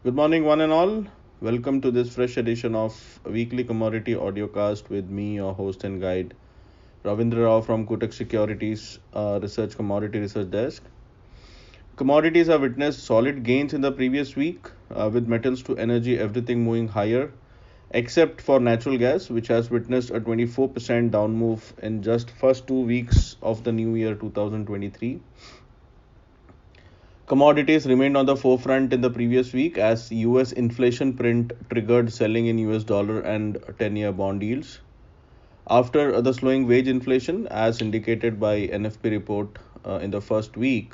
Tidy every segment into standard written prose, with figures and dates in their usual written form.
Good morning, one and all. Welcome to this fresh edition of Weekly Commodity Audiocast with me, your host and guide, Ravindra Rao from Kotak Securities Research Commodity Research Desk. Commodities have witnessed solid gains in the previous week, with metals to energy everything moving higher, except for natural gas, which has witnessed a 24% down move in just first 2 weeks of the new year 2023. Commodities remained on the forefront in the previous week as US inflation print triggered selling in US dollar and 10-year bond yields. After the slowing wage inflation, as indicated by NFP report in the first week,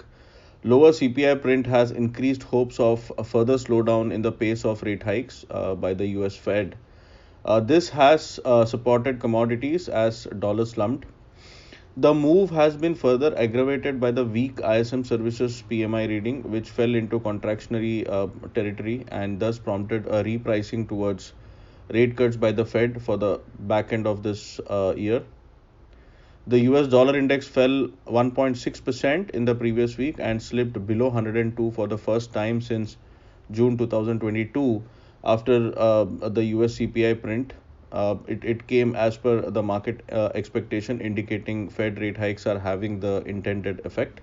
lower CPI print has increased hopes of a further slowdown in the pace of rate hikes by the US Fed. This has supported commodities as dollar slumped. The move has been further aggravated by the weak ISM services PMI reading, which fell into contractionary territory and thus prompted a repricing towards rate cuts by the Fed for the back end of this year. The US dollar index fell 1.6% in the previous week and slipped below 102 for the first time since June 2022 after the US CPI print. It came as per the market expectation, indicating Fed rate hikes are having the intended effect.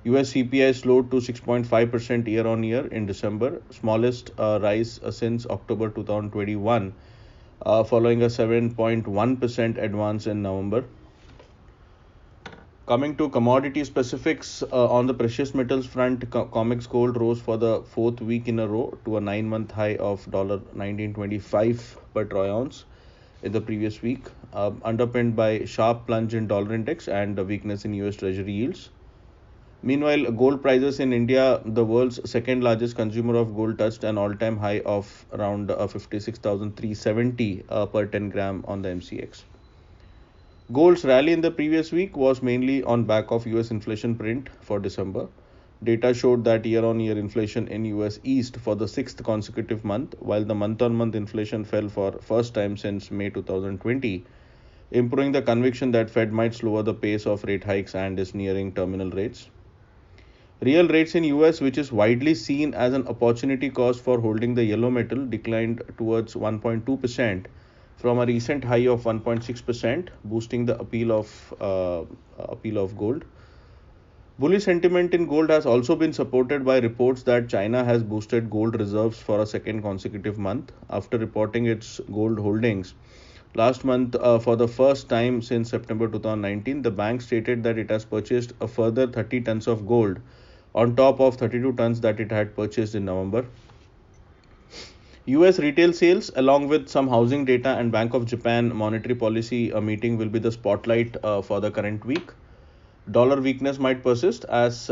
US CPI slowed to 6.5% year on year in December, smallest rise since October 2021, following a 7.1% advance in November. Coming to commodity specifics, on the precious metals front, COMEX Gold rose for the fourth week in a row to a 9-month high of $19.25 per troy ounce in the previous week, underpinned by sharp plunge in dollar index and a weakness in US Treasury yields. Meanwhile, gold prices in India, the world's second largest consumer of gold, touched an all-time high of around 56,370 per 10 gram on the MCX. Gold's rally in the previous week was mainly on back of US inflation print for December. Data showed that year-on-year inflation in US eased for the sixth consecutive month, while the month-on-month inflation fell for first time since May 2020, improving the conviction that Fed might slow the pace of rate hikes and is nearing terminal rates. Real rates in US, which is widely seen as an opportunity cost for holding the yellow metal, declined towards 1.2% from a recent high of 1.6%, boosting the appeal of gold. Bullish sentiment in gold has also been supported by reports that China has boosted gold reserves for a second consecutive month after reporting its gold holdings. Last month, for the first time since September 2019, the bank stated that it has purchased a further 30 tons of gold on top of 32 tons that it had purchased in November. US retail sales, along with some housing data and Bank of Japan monetary policy meeting, will be the spotlight for the current week. Dollar weakness might persist as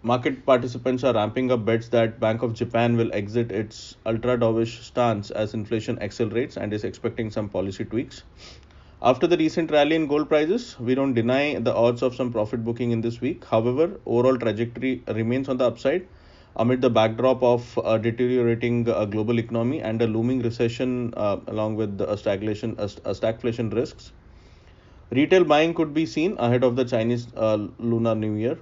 market participants are ramping up bets that Bank of Japan will exit its ultra-dovish stance as inflation accelerates and is expecting some policy tweaks. After the recent rally in gold prices, we don't deny the odds of some profit booking in this week. However, overall trajectory remains on the upside amid the backdrop of a deteriorating global economy and a looming recession, along with the stagflation risks. Retail buying could be seen ahead of the Chinese Lunar New Year.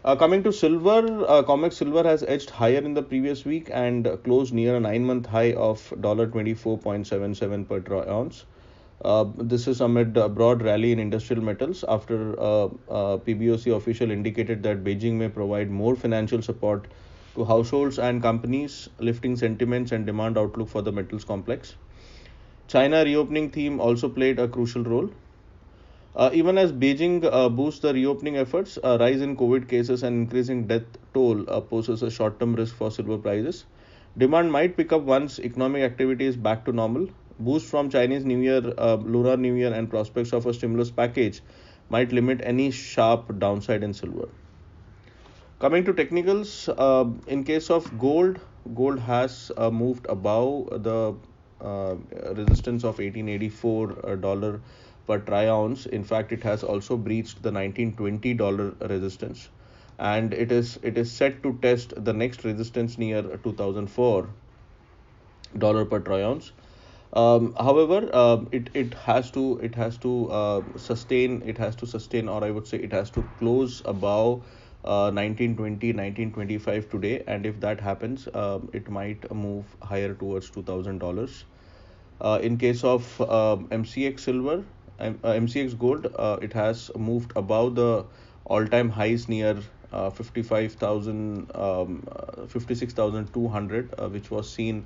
Coming to silver, COMEX Silver has edged higher in the previous week and closed near a 9-month high of $24.77 per troy ounce. This is amid a broad rally in industrial metals after PBOC official indicated that Beijing may provide more financial support to households and companies, lifting sentiments and demand outlook for the metals complex. China reopening theme also played a crucial role. Even as Beijing boosts the reopening efforts, a rise in COVID cases and increasing death toll poses a short-term risk for silver prices. Demand might pick up once economic activity is back to normal. Boost from Chinese New Year, Lunar New Year, and prospects of a stimulus package might limit any sharp downside in silver. Coming to technicals, in case of gold, gold has moved above the resistance of $1884 per troy ounce. In fact, it has also breached the $1920 resistance, and it is set to test the next resistance near 2004 dollar per troy ounce. However, it has to sustain, or I would say it has to close above 1920, 1925 today, and if that happens, it might move higher towards $2,000. In case of MCX silver, MCX gold, it has moved above the all-time highs near 55,000, 56,200, which was seen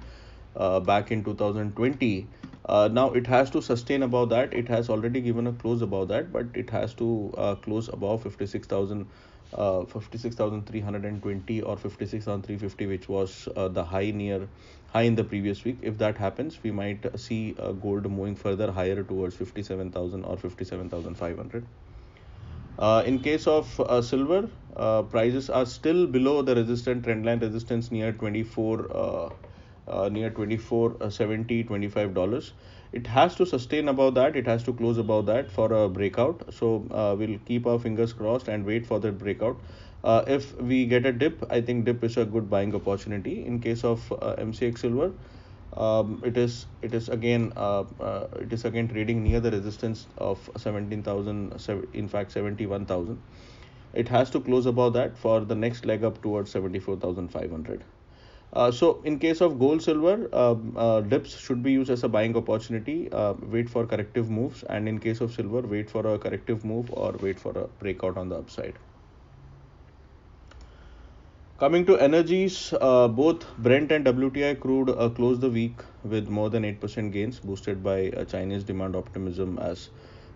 back in 2020. Now it has to sustain above that. It has already given a close above that, but it has to close above 56,000. 56,320 or 56,350, which was the high in the previous week. If that happens, we might see gold moving further higher towards 57,000 or 57,500. In case of silver, prices are still below the resistance trendline resistance near 2470 $25. It has to sustain above that. It has to close above that for a breakout. So we'll keep our fingers crossed and wait for that breakout. If we get a dip, I think dip is a good buying opportunity. In case of MCX silver, it is again trading near the resistance of 17,000, in fact 71,000. It has to close above that for the next leg up towards 74,500. So in case of gold silver, dips should be used as a buying opportunity. Wait for corrective moves, and in case of silver, wait for a corrective move or wait for a breakout on the upside. Coming to energies, both Brent and WTI crude closed the week with more than 8% gains, boosted by Chinese demand optimism as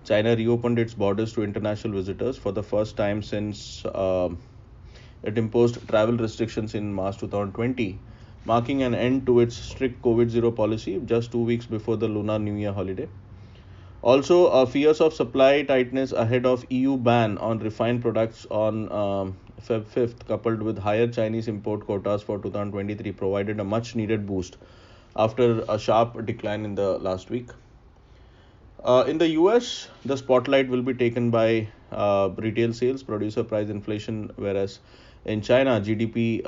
China reopened its borders to international visitors for the first time since it imposed travel restrictions in March 2020, marking an end to its strict COVID-0 policy just 2 weeks before the Lunar New Year holiday. Also, fears of supply tightness ahead of EU ban on refined products on Feb 5th, coupled with higher Chinese import quotas for 2023, provided a much-needed boost after a sharp decline in the last week. In the US, the spotlight will be taken by retail sales, producer price inflation, whereas in China, GDP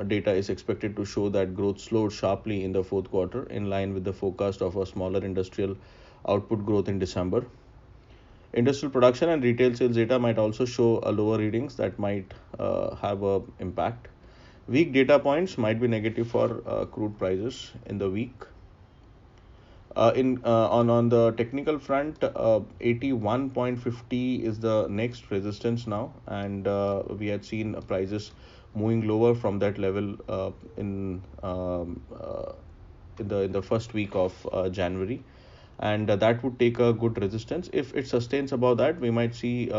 data is expected to show that growth slowed sharply in the fourth quarter, in line with the forecast of a smaller industrial output growth in December. Industrial production and retail sales data might also show a lower readings that might have an impact. Weak data points might be negative for crude prices in the week. On the technical front, 81.50 is the next resistance now, and we had seen prices moving lower from that level in the first week of January, and that would take a good resistance. If it sustains above that, we might see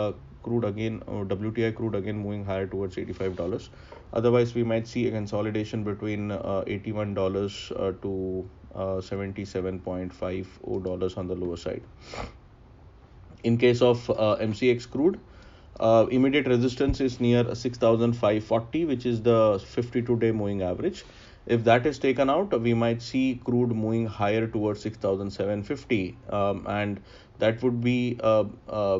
crude again, WTI crude again moving higher towards $85. Otherwise, we might see a consolidation between $81 to $77.50 on the lower side. In case of MCX crude, immediate resistance is near 6,540, which is the 52-day moving average. If that is taken out, we might see crude moving higher towards 6,750, and that would be a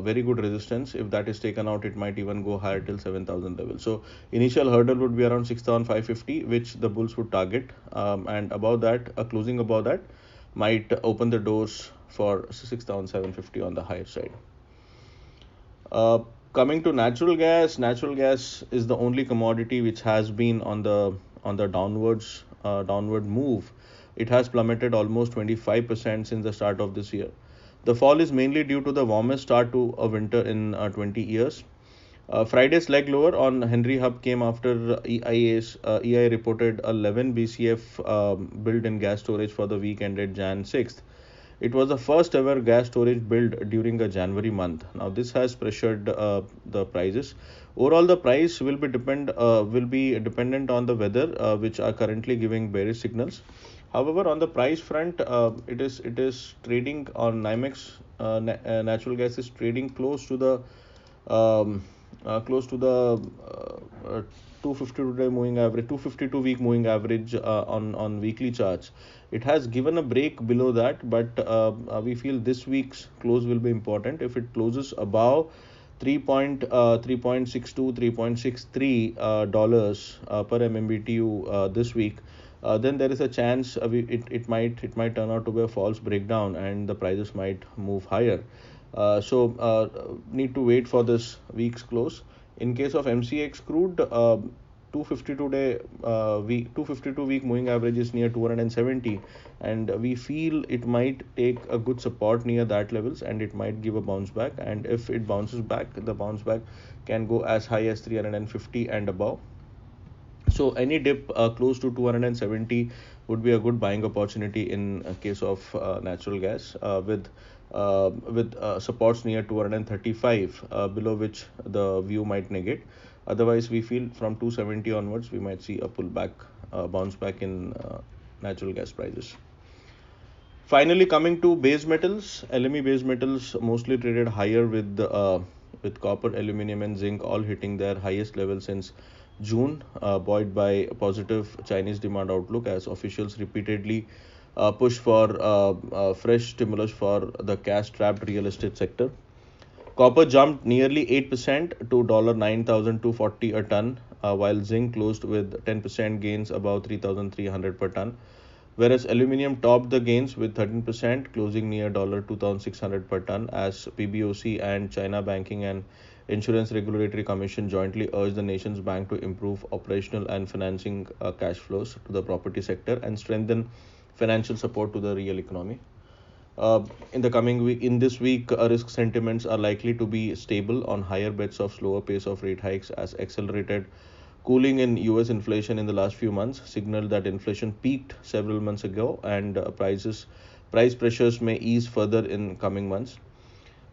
very good resistance. If that is taken out, it might even go higher till 7,000 level. So initial hurdle would be around 6,550, which the bulls would target, and above that, a closing above that might open the doors for 6,750 on the higher side. Coming to natural gas is the only commodity which has been on the downward move. It has plummeted almost 25% since the start of this year. The fall is mainly due to the warmest start to a winter in 20 years. Friday's leg lower on Henry Hub came after EIA reported 11 BCF build in gas storage for the week ended Jan 6th. It was the first ever gas storage build during a January month. Now this has pressured the prices. Overall, the price will be dependent on the weather, which are currently giving bearish signals. However, on the price front, it is trading on NYMEX. Natural gas is trading close to the 252-day moving average, 252-week moving average on weekly charts. It has given a break below that, but we feel this week's close will be important. If it closes above 3.62, $3.63 per MMBTU this week, then there is a chance it might turn out to be a false breakdown and the prices might move higher. So need to wait for this week's close. In case of MCX crude, 252 week moving average is near 270, and we feel it might take a good support near that levels, and it might give a bounce back. And if it bounces back, the bounce back can go as high as 350 and above. So any dip close to 270 would be a good buying opportunity in case of natural gas, with supports near 235, below which the view might negate. Otherwise, we feel from 270 onwards we might see a pullback, bounce back in natural gas prices. Finally, coming to base metals, LME base metals mostly traded higher with copper, aluminum, and zinc all hitting their highest level since June, buoyed by a positive Chinese demand outlook as officials repeatedly push for fresh stimulus for the cash-strapped real estate sector. Copper jumped nearly 8% to $9,240 a ton, while zinc closed with 10% gains above 3,300 per ton, whereas aluminum topped the gains with 13%, closing near $2,600 per ton, as PBOC and China Banking and Insurance Regulatory Commission jointly urged the nation's bank to improve operational and financing cash flows to the property sector and strengthen financial support to the real economy. In the coming week, in this week, risk sentiments are likely to be stable on higher bets of slower pace of rate hikes, as accelerated cooling in US inflation in the last few months signaled that inflation peaked several months ago, and price pressures may ease further in coming months.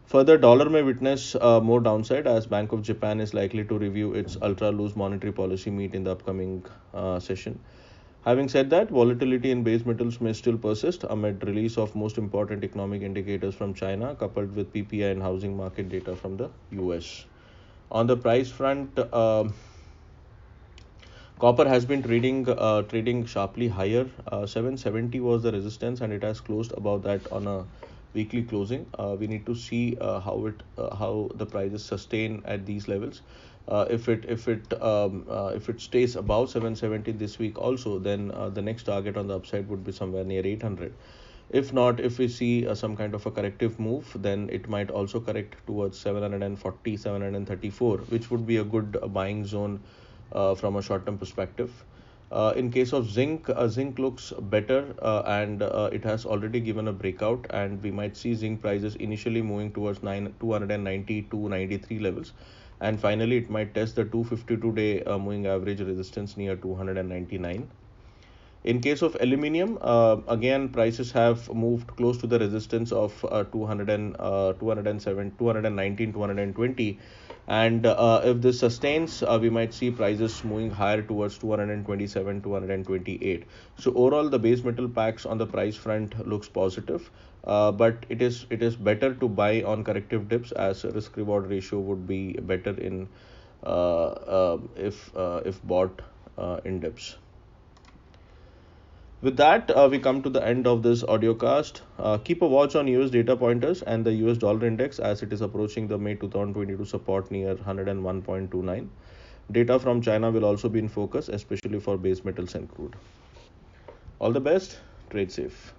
Further, dollar may witness more downside as Bank of Japan is likely to review its ultra loose monetary policy meet in the upcoming session. Having said that, volatility in base metals may still persist amid release of most important economic indicators from China, coupled with PPI and housing market data from the US. On the price front, copper has been trading sharply higher. 770 was the resistance, and it has closed above that on a weekly closing. We need to see how the prices sustain at these levels. If it stays above 770 this week also, then the next target on the upside would be somewhere near 800. If not, if we see some kind of a corrective move, then it might also correct towards 740, 734, which would be a good buying zone from a short-term perspective. In case of zinc, zinc looks better, and it has already given a breakout, and we might see zinc prices initially moving towards 290 to 93 levels, and finally it might test the 252-day moving average resistance near 299. In case of aluminium, again prices have moved close to the resistance of 219, 220, and if this sustains, we might see prices moving higher towards 227, 228. So overall, the base metal packs on the price front looks positive, but it is better to buy on corrective dips, as risk reward ratio would be better in if bought in dips. With that, we come to the end of this audio cast. Keep a watch on US data pointers and the US dollar index, as it is approaching the May 2022 support near 101.29. Data from China will also be in focus, especially for base metals and crude. All the best. Trade safe.